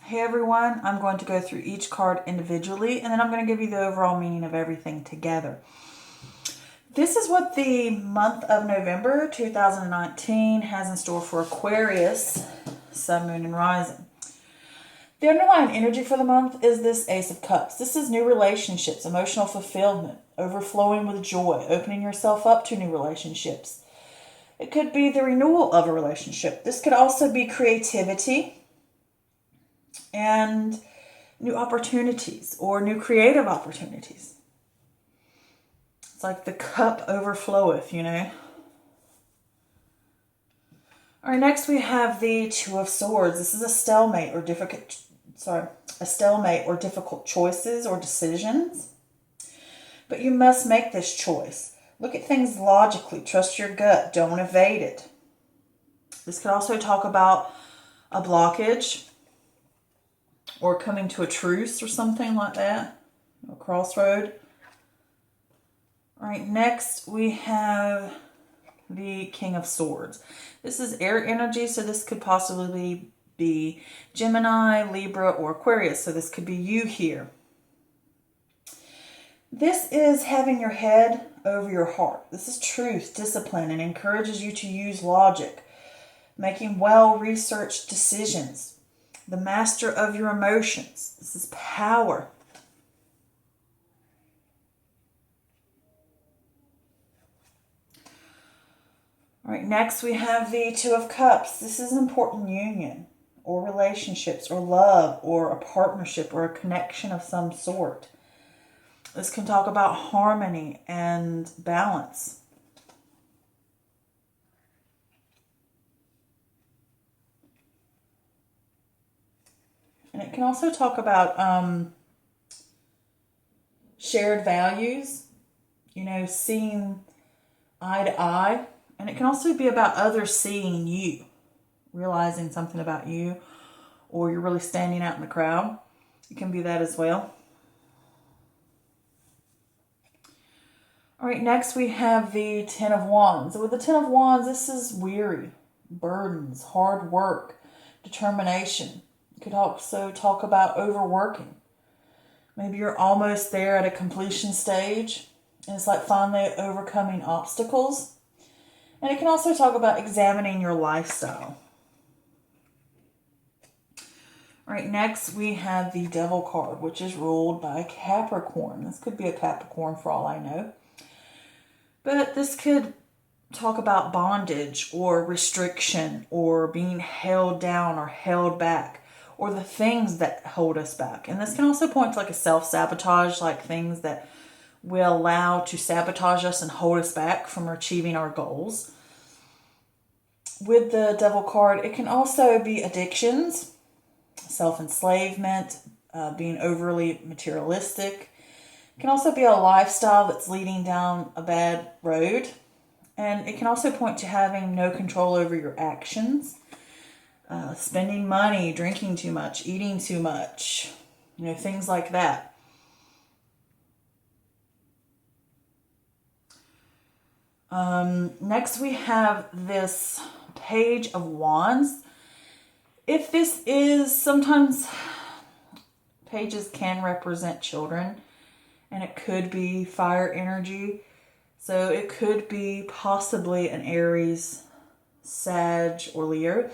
Hey everyone, I'm going to go through each card individually and then I'm going to give you the overall meaning of everything together. This is what the month of November 2019 has in store for Aquarius, Sun, Moon, and Rising. The underlying energy for the month is this Ace of Cups. This is new relationships, emotional fulfillment, overflowing with joy, opening yourself up to new relationships. It could be the renewal of a relationship. This could also be creativity and new opportunities or new creative opportunities. It's like the cup overfloweth, you know. All right, next we have the Two of Swords. This is a stalemate or difficult choices or decisions. But you must make this choice. Look at things logically. Trust your gut. Don't evade it. This could also talk about a blockage or coming to a truce or something like that. A crossroad. All right, next we have the King of Swords. This is air energy, so this could possibly be Gemini, Libra, or Aquarius. So this could be you here. This is having your head over your heart. This is truth, discipline, and encourages you to use logic, making well-researched decisions. The master of your emotions. This is power. All right, next we have the Two of Cups. This is an important union or relationships or love or a partnership or a connection of some sort. This can talk about harmony and balance. And it can also talk about shared values, you know, seeing eye to eye. And it can also be about others seeing you, realizing something about you, or you're really standing out in the crowd. It can be that as well. All right, next we have the Ten of Wands. So with the Ten of Wands, this is weary, burdens, hard work, determination. You could also talk about overworking. Maybe you're almost there at a completion stage, and it's like finally overcoming obstacles. And it can also talk about examining your lifestyle. All right, next we have the Devil card, which is ruled by Capricorn. This could be a Capricorn for all I know. But this could talk about bondage or restriction or being held down or held back or the things that hold us back. And this can also point to like a self-sabotage, like things that we allow to sabotage us and hold us back from achieving our goals. With the Devil card, it can also be addictions, self-enslavement, being overly materialistic. It can also be a lifestyle that's leading down a bad road. And it can also point to having no control over your actions, spending money, drinking too much, eating too much, you know, things like that. Next we have this Page of Wands. If this is, sometimes pages can represent children, and it could be fire energy. So it could be possibly an Aries, Sag, or Leo.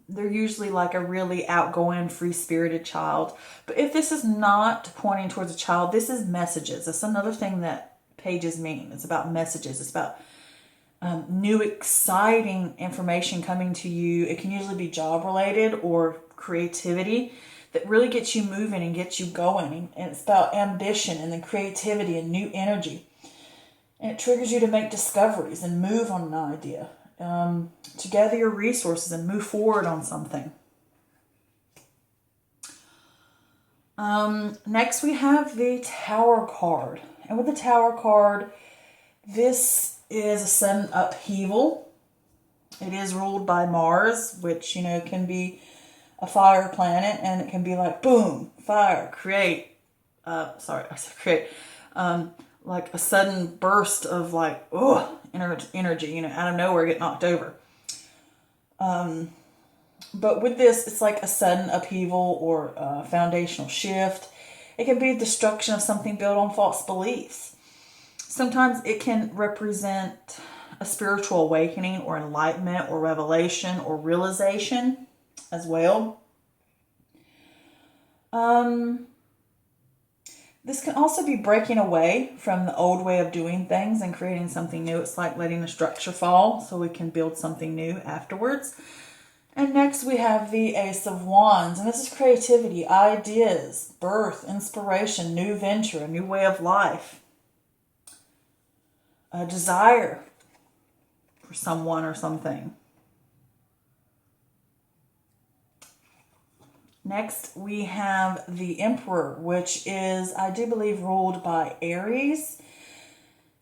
They're usually like a really outgoing, free-spirited child. But if this is not pointing towards a child, this is messages. That's another thing that pages mean. It's about messages. It's about new, exciting information coming to you. It can usually be job-related or creativity that really gets you moving and gets you going. And it's about ambition and then creativity and new energy. And it triggers you to make discoveries and move on an idea. To gather your resources and move forward on something. Next we have the Tower card. And with the Tower card, this is a sudden upheaval. It is ruled by Mars, which, you know, can be a fire planet, and it can be like, boom, fire, create, like a sudden burst of like, energy, you know, out of nowhere, get knocked over. But with this, it's like a sudden upheaval or a foundational shift. It can be destruction of something built on false beliefs. Sometimes it can represent a spiritual awakening or enlightenment or revelation or realization as well. This can also be breaking away from the old way of doing things and creating something new. It's like letting the structure fall so we can build something new afterwards. And next we have the Ace of Wands. And this is creativity, ideas, birth, inspiration, new venture, a new way of life, a desire for someone or something. Next, we have the Emperor, which is, I do believe, ruled by Aries.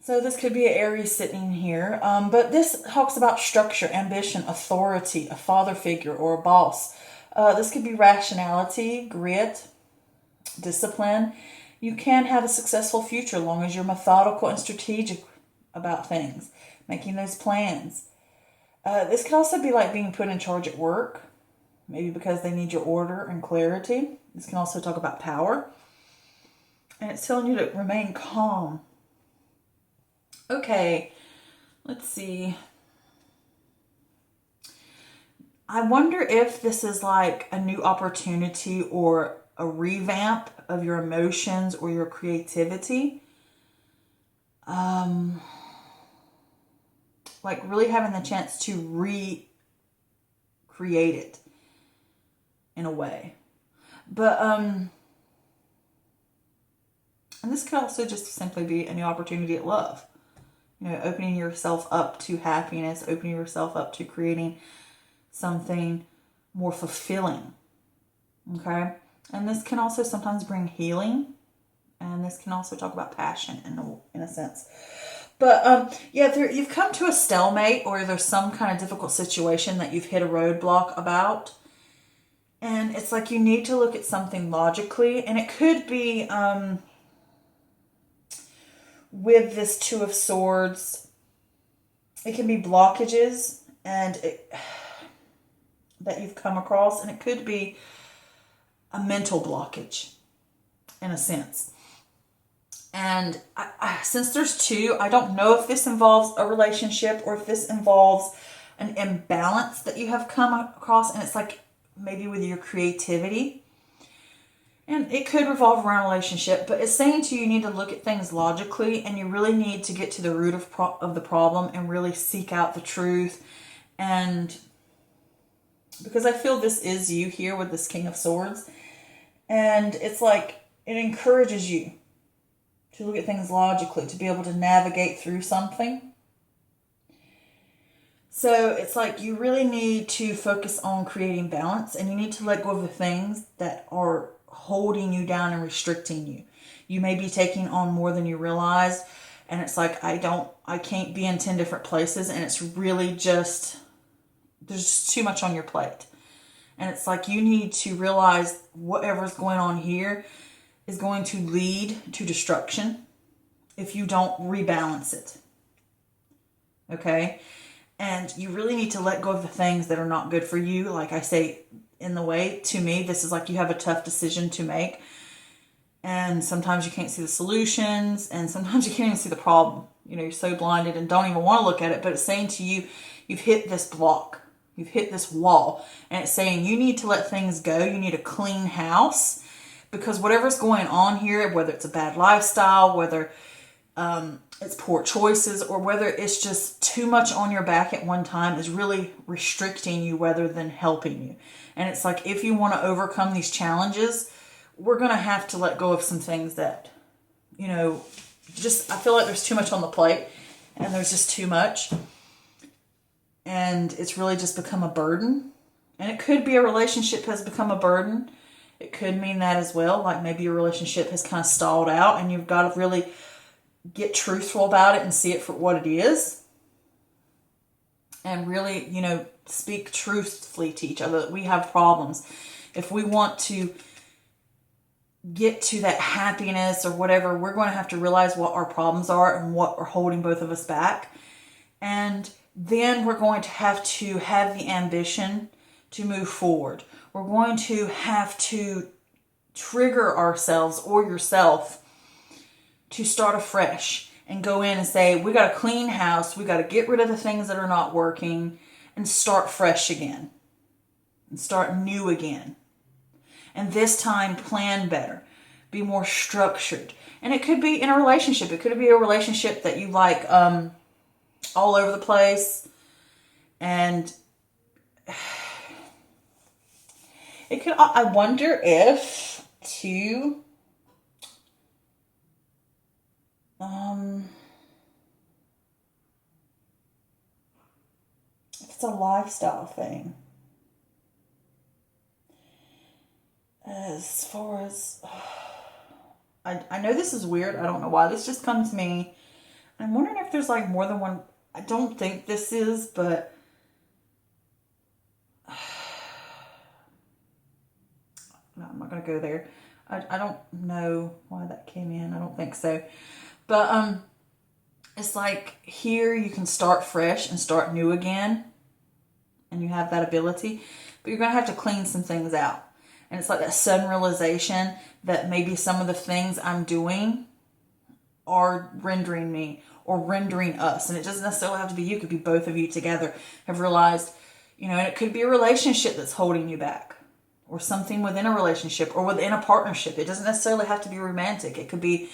So this could be an Aries sitting here. But this talks about structure, ambition, authority, a father figure, or a boss. This could be rationality, grit, discipline. You can have a successful future as long as you're methodical and strategic about things, making those plans. This could also be like being put in charge at work. Maybe because they need your order and clarity. This can also talk about power. And it's telling you to remain calm. Okay, let's see. I wonder if this is like a new opportunity or a revamp of your emotions or your creativity. Like really having the chance to recreate it. In a way. But and this could also just simply be a new opportunity at love. You know, opening yourself up to happiness, opening yourself up to creating something more fulfilling. Okay? And this can also sometimes bring healing. And this can also talk about passion in a sense. But yeah, you've come to a stalemate or there's some kind of difficult situation that you've hit a roadblock about. And it's like you need to look at something logically. And it could be with this Two of Swords, it can be blockages and that you've come across. And it could be a mental blockage in a sense. And since there's two, I don't know if this involves a relationship or if this involves an imbalance that you have come across. And it's like, maybe with your creativity. And it could revolve around a relationship, but it's saying to you, you need to look at things logically and you really need to get to the root of the problem and really seek out the truth. And because I feel this is you here with this King of Swords. And it's like, it encourages you to look at things logically, to be able to navigate through something. So it's like you really need to focus on creating balance and you need to let go of the things that are holding you down and restricting you. You may be taking on more than you realize and it's like, I can't be in 10 different places and it's really just, there's just too much on your plate. And it's like you need to realize whatever's going on here is going to lead to destruction if you don't rebalance it. Okay? And you really need to let go of the things that are not good for you. Like I say, in the way, to me, this is like you have a tough decision to make. And sometimes you can't see the solutions. And sometimes you can't even see the problem. You know, you're so blinded and don't even want to look at it. But it's saying to you, you've hit this block. You've hit this wall. And it's saying you need to let things go. You need a clean house. Because whatever's going on here, whether it's a bad lifestyle, whether it's poor choices, or whether it's just too much on your back at one time, is really restricting you rather than helping you. And it's like, if you want to overcome these challenges, we're going to have to let go of some things that, you know, just, I feel like there's too much on the plate and there's just too much. And it's really just become a burden. And it could be a relationship has become a burden. It could mean that as well. Like maybe your relationship has kind of stalled out and you've got to really get truthful about it and see it for what it is. And really, you know, speak truthfully to each other that we have problems. If we want to get to that happiness or whatever, we're going to have to realize what our problems are and what are holding both of us back. And then we're going to have the ambition to move forward. We're going to have to trigger ourselves or yourself to start afresh and go in and say, we got to clean house. We got to get rid of the things that are not working and start fresh again and start new again. And this time plan better, be more structured. And it could be in a relationship. It could be a relationship that you like all over the place. And it could, I wonder if to, if it's a lifestyle thing. As far as, I know this is weird. I don't know why this just comes to me. I'm wondering if there's like more than one. I don't think this is, but no, I'm not going to go there. I don't know why that came in. I don't think so. But it's like here you can start fresh and start new again. And you have that ability. But you're going to have to clean some things out. And it's like that sudden realization that maybe some of the things I'm doing are rendering me or rendering us. And it doesn't necessarily have to be you. It could be both of you together have realized, you know, and it could be a relationship that's holding you back or something within a relationship or within a partnership. It doesn't necessarily have to be romantic. It could be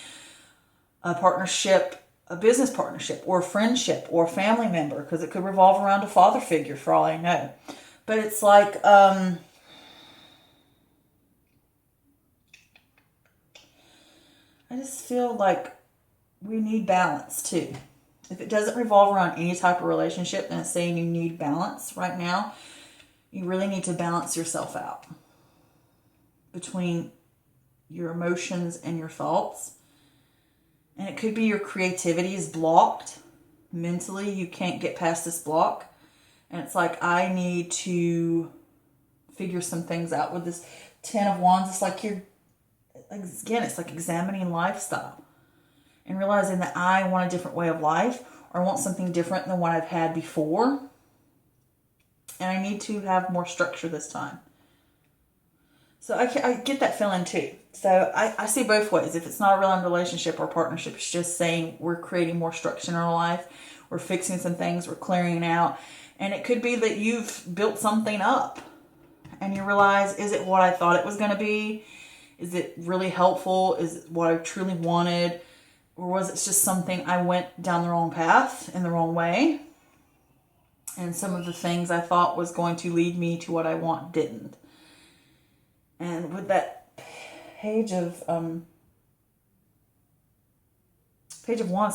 a partnership, a business partnership or a friendship or a family member, because it could revolve around a father figure for all I know. But it's like, I just feel like we need balance too. If it doesn't revolve around any type of relationship, then it's saying you need balance right now. You really need to balance yourself out between your emotions and your thoughts. And it could be your creativity is blocked. Mentally, you can't get past this block. And it's like, I need to figure some things out with this 10 of Wands. It's like again, it's like examining lifestyle and realizing that I want a different way of life or I want something different than what I've had before. And I need to have more structure this time. So I get that feeling too. So I see both ways. If it's not a real relationship or partnership, it's just saying we're creating more structure in our life. We're fixing some things. We're clearing out. And it could be that you've built something up and you realize, is it what I thought it was going to be? Is it really helpful? Is it what I truly wanted? Or was it just something I went down the wrong path in the wrong way? And some of the things I thought was going to lead me to what I want didn't. And with that page of Wands,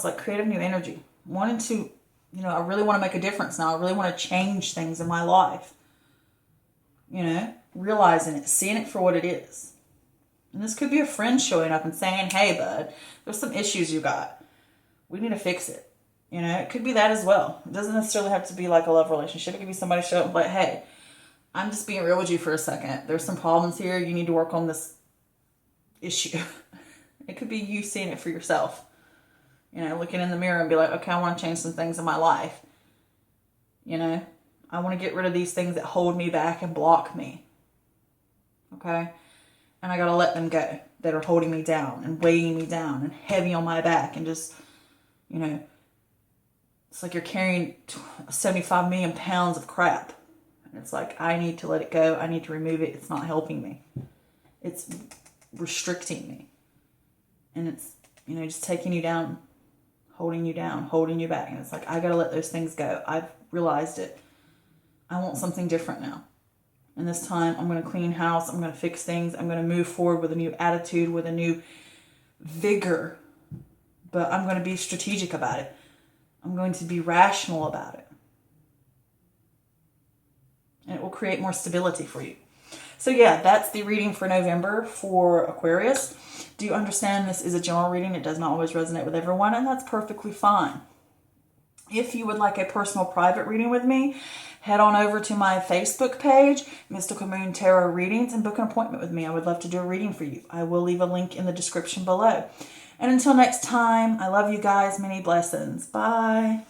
like creative new energy. Wanting to, I really want to make a difference now. I really want to change things in my life. Realizing it, seeing it for what it is. And this could be a friend showing up and saying, hey, bud, there's some issues you got. We need to fix it. It could be that as well. It doesn't necessarily have to be like a love relationship. It could be somebody showing up like, hey, I'm just being real with you for a second. There's some problems here. You need to work on this issue. It could be you seeing it for yourself. Looking in the mirror and be like, okay, I want to change some things in my life. I want to get rid of these things that hold me back and block me. Okay? And I got to let them go that are holding me down and weighing me down and heavy on my back and just, it's like you're carrying 75 million pounds of crap. And it's like, I need to let it go. I need to remove it. It's not helping me. It's restricting me. And it's, just taking you down, holding you back. And it's like, I got to let those things go. I've realized it. I want something different now. And this time I'm going to clean house. I'm going to fix things. I'm going to move forward with a new attitude, with a new vigor. But I'm going to be strategic about it. I'm going to be rational about it. And it will create more stability for you. So yeah, that's the reading for November for Aquarius. Do you understand this is a general reading? It does not always resonate with everyone, and that's perfectly fine. If you would like a personal private reading with me, head on over to my Facebook page, Mystical Moon Tarot Readings, and book an appointment with me. I would love to do a reading for you. I will leave a link in the description below. And until next time, I love you guys. Many blessings. Bye.